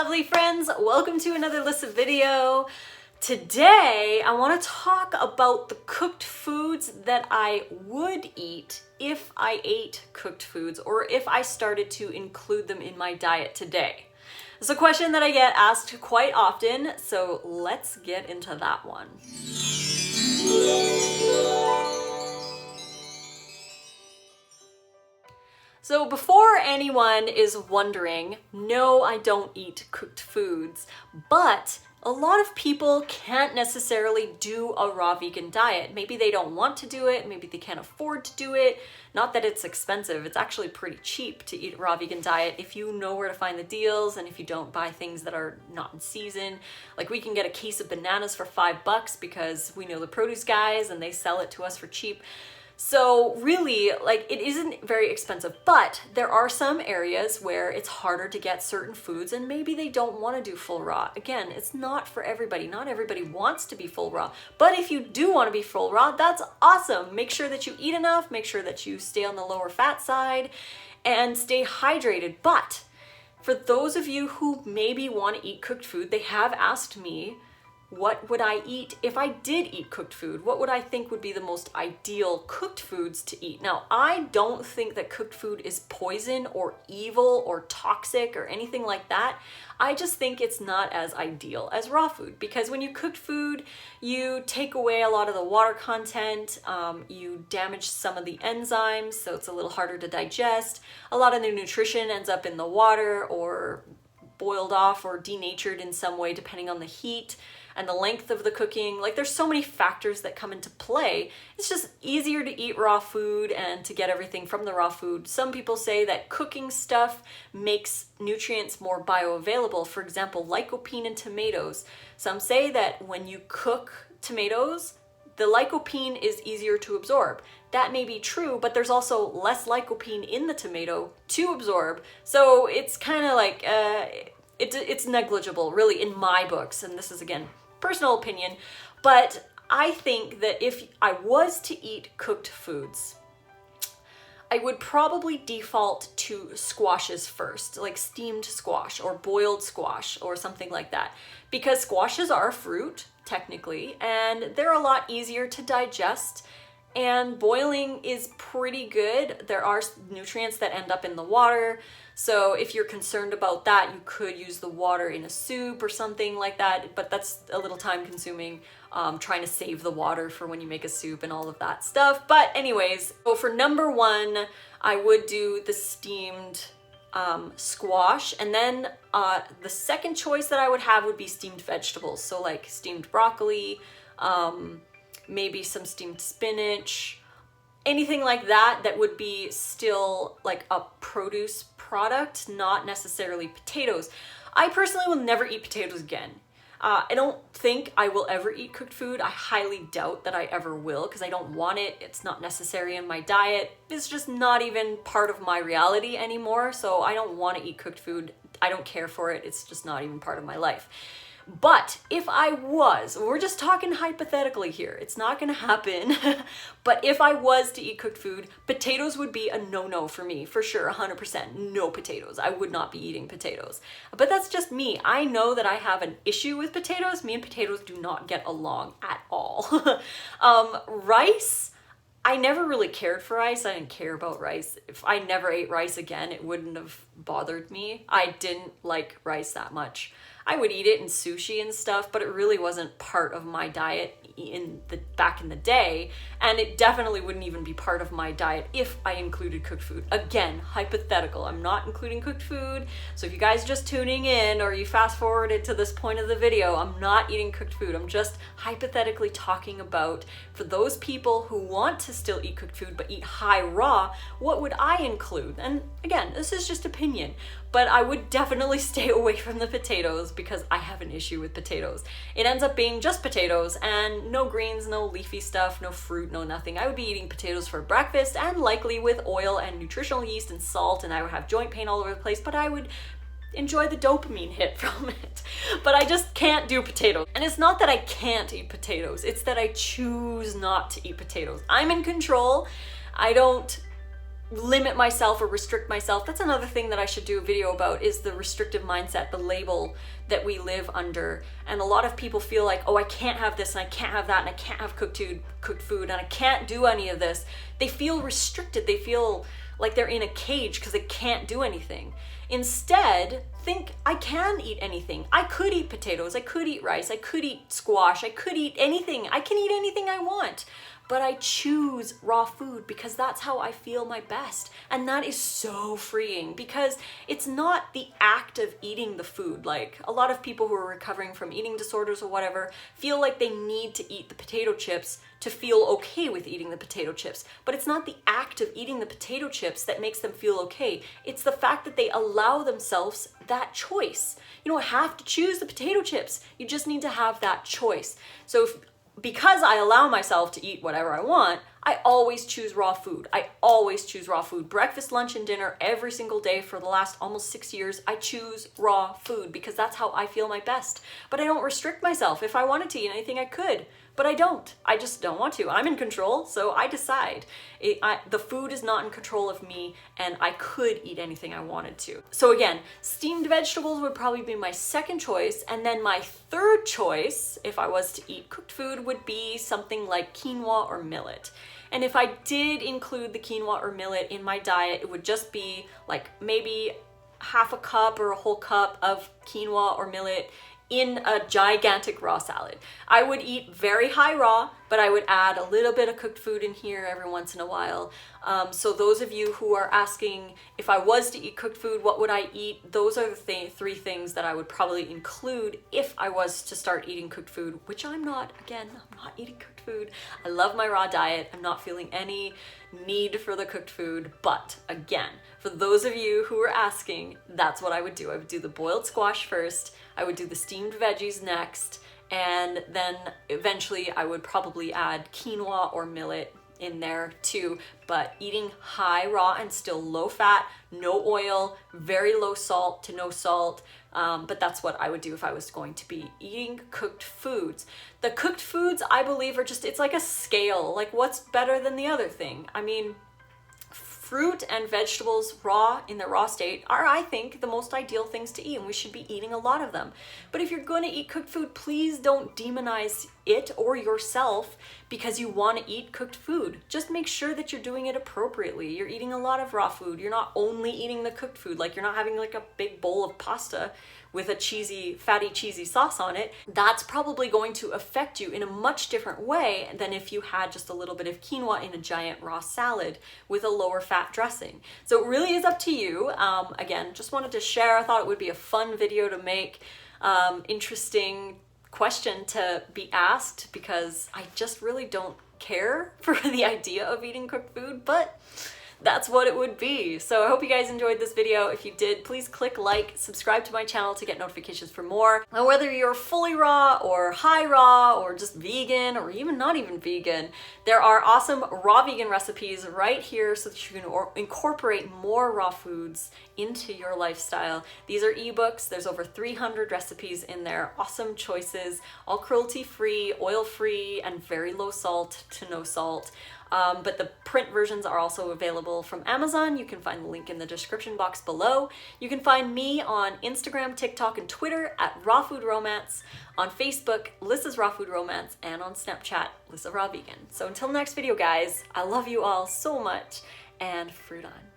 lovely friends, welcome to another Lissa video. Today I want to talk about the cooked foods that I would eat if I ate cooked foods or if I started to include them in my diet today. It's a question that I get asked quite often, so let's get into that one. So before anyone is wondering, no, I don't eat cooked foods, but a lot of people can't necessarily do a raw vegan diet. Maybe they don't want to do it, maybe they can't afford to do it. Not that it's expensive, it's actually pretty cheap to eat a raw vegan diet if you know where to find the deals and if you don't buy things that are not in season. Like we can get a case of bananas for $5 because we know the produce guys and they sell it to us for cheap. So really, like, it isn't very expensive, but there are some areas where it's harder to get certain foods and maybe they don't want to do full raw. Again, it's not for everybody. Not everybody wants to be full raw, but if you do want to be full raw, that's awesome. Make sure that you eat enough, make sure that you stay on the lower fat side and stay hydrated. But for those of you who maybe want to eat cooked food, they have asked me, what would I eat if I did eat cooked food? What would I think would be the most ideal cooked foods to eat? Now, I don't think that cooked food is poison or evil or toxic or anything like that. I just think it's not as ideal as raw food because when you cook food, you take away a lot of the water content, you damage some of the enzymes, so it's a little harder to digest. A lot of the nutrition ends up in the water or boiled off or denatured in some way depending on the heat and the length of the cooking. Like there's so many factors that come into play. It's just easier to eat raw food and to get everything from the raw food. Some people say that cooking stuff makes nutrients more bioavailable. For example, lycopene in tomatoes. Some say that when you cook tomatoes, the lycopene is easier to absorb. That may be true, but there's also less lycopene in the tomato to absorb. So it's kind of like, it's negligible really in my books. And this is again, personal opinion, but I think that if I was to eat cooked foods, I would probably default to squashes first, like steamed squash or boiled squash or something like that, because squashes are a fruit technically, and they're a lot easier to digest. And boiling is pretty good. There are nutrients that end up in the water. So if you're concerned about that, you could use the water in a soup or something like that, but that's a little time consuming, trying to save the water for when you make a soup and all of that stuff. But anyways, so for number one, I would do the steamed squash. And then the second choice that I would have would be steamed vegetables. So like steamed broccoli, maybe some steamed spinach, anything like that that would be still like a produce product, not necessarily potatoes. I personally will never eat potatoes again. I don't think I will ever eat cooked food. I highly doubt that I ever will because I don't want it. It's not necessary in my diet. It's just not even part of my reality anymore. So I don't want to eat cooked food. I don't care for it. It's just not even part of my life. But if I was, we're just talking hypothetically here, it's not gonna happen, but if I was to eat cooked food, potatoes would be a no-no for me, for sure, 100%, no potatoes. I would not be eating potatoes. But that's just me. I know that I have an issue with potatoes. Me and potatoes do not get along at all. Rice, I never really cared for rice. I didn't care about rice. If I never ate rice again, it wouldn't have bothered me. I didn't like rice that much. I would eat it in sushi and stuff, but it really wasn't part of my diet back in the day, and it definitely wouldn't even be part of my diet if I included cooked food. Again, hypothetical. I'm not including cooked food, so if you guys just tuning in or you fast forwarded to this point of the video, I'm not eating cooked food. I'm just hypothetically talking about for those people who want to still eat cooked food but eat high raw, what would I include? And again, this is just opinion, but I would definitely stay away from the potatoes because I have an issue with potatoes. It ends up being just potatoes and no greens, no leafy stuff, no fruit, no nothing. I would be eating potatoes for breakfast and likely with oil and nutritional yeast and salt, and I would have joint pain all over the place, but I would enjoy the dopamine hit from it. But I just can't do potatoes. And it's not that I can't eat potatoes, it's that I choose not to eat potatoes. I'm in control. I don't limit myself or restrict myself. That's another thing that I should do a video about, is the restrictive mindset, the label that we live under. And a lot of people feel like, oh, I can't have this and I can't have that and I can't have cooked food and I can't do any of this. They feel restricted. They feel like they're in a cage because they can't do anything. Instead, think, I can eat anything. I could eat potatoes, I could eat rice, I could eat squash, I could eat anything. I can eat anything I want. But I choose raw food because that's how I feel my best. And that is so freeing, because it's not the act of eating the food. Like, a lot of people who are recovering from eating disorders or whatever feel like they need to eat the potato chips to feel okay with eating the potato chips. But it's not the act of eating the potato chips that makes them feel okay. It's the fact that they allow themselves that choice. You don't have to choose the potato chips. You just need to have that choice. So because I allow myself to eat whatever I want, I always choose raw food. I always choose raw food. Breakfast, lunch, and dinner every single day for the last almost 6 years, I choose raw food because that's how I feel my best. But I don't restrict myself. If I wanted to eat anything, I could. But I don't. I just don't want to. I'm in control, so I decide. The food is not in control of me, and I could eat anything I wanted to. So again, steamed vegetables would probably be my second choice, and then my third choice, if I was to eat cooked food, would be something like quinoa or millet. And if I did include the quinoa or millet in my diet, it would just be like maybe half a cup or a whole cup of quinoa or millet in a gigantic raw salad. I would eat very high raw, but I would add a little bit of cooked food in here every once in a while. So those of you who are asking, if I was to eat cooked food, what would I eat? Those are the three things that I would probably include if I was to start eating cooked food, which I'm not. Again, I'm not eating cooked food. I love my raw diet. I'm not feeling any need for the cooked food. But again, for those of you who are asking, that's what I would do. I would do the boiled squash first. I would do the steamed veggies next. And then eventually I would probably add quinoa or millet in there too, but eating high raw and still low fat, no oil, very low salt to no salt. But that's what I would do if I was going to be eating cooked foods. The cooked foods, I believe, are just, it's like a scale. Like, what's better than the other thing? I mean, fruit and vegetables raw in their raw state are, I think, the most ideal things to eat, and we should be eating a lot of them. But if you're going to eat cooked food, please don't demonize it or yourself because you want to eat cooked food. Just make sure that you're doing it appropriately. You're eating a lot of raw food. You're not only eating the cooked food. Like, you're not having like a big bowl of pasta with a fatty cheesy sauce on it. That's probably going to affect you in a much different way than if you had just a little bit of quinoa in a giant raw salad with a lower fat dressing. So it really is up to you. Again, just wanted to share. I thought it would be a fun video to make, interesting question to be asked, because I just really don't care for the idea of eating cooked food, but that's what it would be. So I hope you guys enjoyed this video. If you did, please click like, subscribe to my channel to get notifications for more. Now, whether you're fully raw or high raw or just vegan or even not even vegan, there are awesome raw vegan recipes right here so that you can incorporate more raw foods into your lifestyle. These are ebooks. There's over 300 recipes in there. Awesome choices, all cruelty-free, oil-free, and very low salt to no salt. But the print versions are also available from Amazon. You can find the link in the description box below. You can find me on Instagram, TikTok, and Twitter at Raw Food Romance, on Facebook, Lissa's Raw Food Romance, and on Snapchat, Lissa Raw Vegan. So until next video, guys, I love you all so much, and fruit on.